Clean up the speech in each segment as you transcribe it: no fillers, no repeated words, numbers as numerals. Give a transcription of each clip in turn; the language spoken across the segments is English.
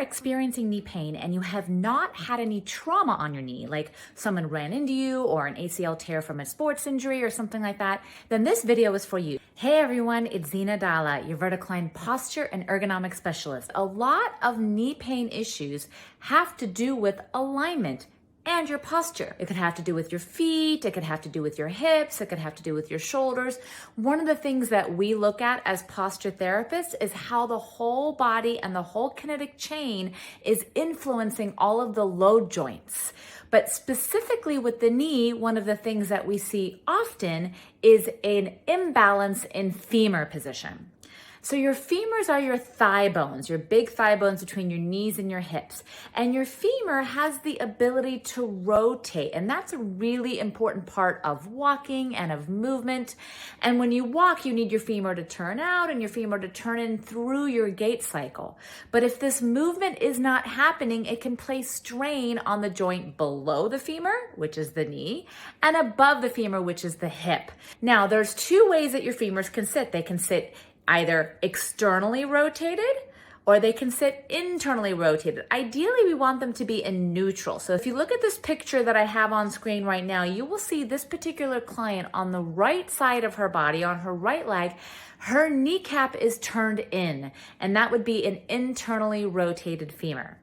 experiencing knee pain and you have not had any trauma on your knee, like someone ran into you or an ACL tear from a sports injury or something like that, then this video is for you. Hey everyone, it's Zina Dalla, your vertical line posture and ergonomic specialist. A lot of knee pain issues have to do with alignment and your posture. It could have to do with your feet, it could have to do with your hips, it could have to do with your shoulders. One of the things that we look at as posture therapists is how the whole body and the whole kinetic chain is influencing all of the load joints. But specifically with the knee, one of the things that we see often is an imbalance in femur position. So your femurs are your thigh bones, your big thigh bones between your knees and your hips. And your femur has the ability to rotate. And that's a really important part of walking and of movement. And when you walk, you need your femur to turn out and your femur to turn in through your gait cycle. But if this movement is not happening, it can place strain on the joint below the femur, which is the knee, and above the femur, which is the hip. Now, there's two ways that your femurs can sit. They can sit either externally rotated or they can sit internally rotated. Ideally, we want them to be in neutral. So if you look at this picture that I have on screen right now, you will see this particular client on the right side of her body, on her right leg, her kneecap is turned in, and that would be an internally rotated femur.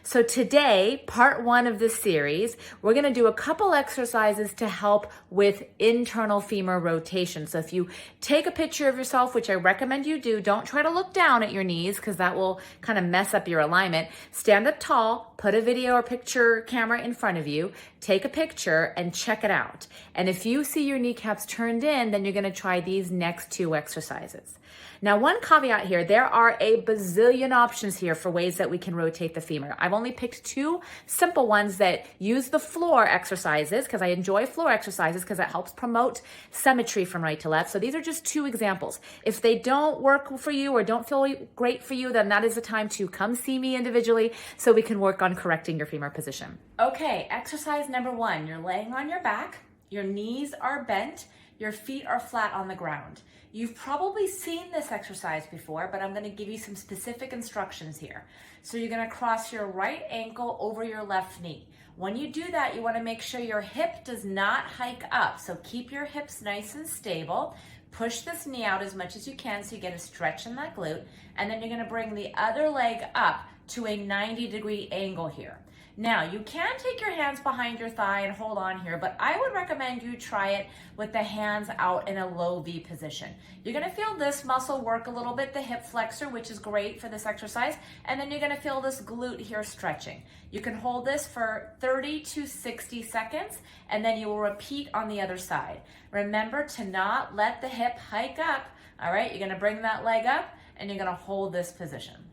So today, part one of this series, we're gonna do a couple exercises to help with internal femur rotation. So if you take a picture of yourself, which I recommend you do, don't try to look down at your knees because that will kind of mess up your alignment. Stand up tall, put a video or picture camera in front of you, take a picture and check it out. And if you see your kneecaps turned in, then you're gonna try these next two exercises. Now, one caveat here, there are a bazillion options here for ways that we can rotate the femur. I've only picked two simple ones that use the floor exercises because I enjoy floor exercises because it helps promote symmetry from right to left. So these are just two examples. If they don't work for you or don't feel great for you, then that is the time to come see me individually so we can work on correcting your femur position. Okay, exercise number one, you're laying on your back, your knees are bent, your feet are flat on the ground. You've probably seen this exercise before, but I'm gonna give you some specific instructions here. So you're gonna cross your right ankle over your left knee. When you do that, you wanna make sure your hip does not hike up. So keep your hips nice and stable. Push this knee out as much as you can so you get a stretch in that glute. And then you're gonna bring the other leg up to a 90-degree angle here. Now, you can take your hands behind your thigh and hold on here, but I would recommend you try it with the hands out in a low V position. You're gonna feel this muscle work a little bit, the hip flexor, which is great for this exercise, and then you're gonna feel this glute here stretching. You can hold this for 30 to 60 seconds, and then you will repeat on the other side. Remember to not let the hip hike up, all right? You're gonna bring that leg up, and you're gonna hold this position.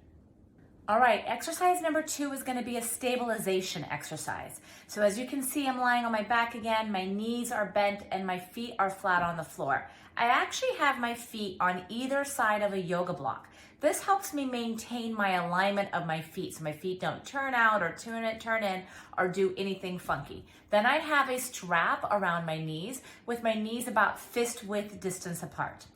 All right, exercise number two is gonna be a stabilization exercise. So as you can see, I'm lying on my back again, my knees are bent and my feet are flat on the floor. I actually have my feet on either side of a yoga block. This helps me maintain my alignment of my feet so my feet don't turn out or turn in or do anything funky. Then I have a strap around my knees with my knees about fist width distance apart.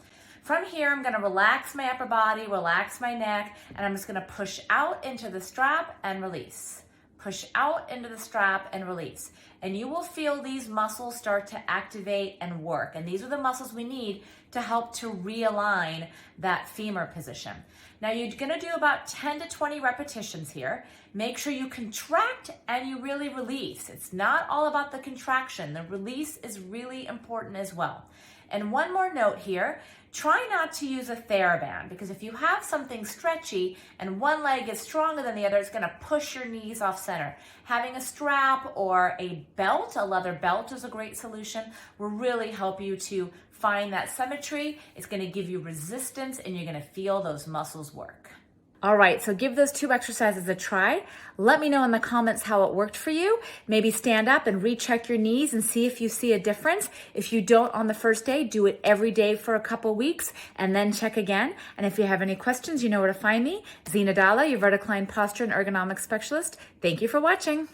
From here, I'm gonna relax my upper body, relax my neck, and I'm just gonna push out into the strap and release. Push out into the strap and release. And you will feel these muscles start to activate and work. And these are the muscles we need to help to realign that femur position. Now you're gonna do about 10 to 20 repetitions here. Make sure you contract and you really release. It's not all about the contraction. The release is really important as well. And one more note here, try not to use a TheraBand because if you have something stretchy and one leg is stronger than the other, it's gonna push your knees off center. Having a strap or a belt, a leather belt is a great solution, will really help you to find that symmetry. It's gonna give you resistance and you're gonna feel those muscles work. All right, so give those two exercises a try. Let me know in the comments how it worked for you. Maybe stand up and recheck your knees and see if you see a difference. If you don't on the first day, do it every day for a couple weeks and then check again. And if you have any questions, you know where to find me. Zina Dalla, your vertical line posture and ergonomic specialist. Thank you for watching.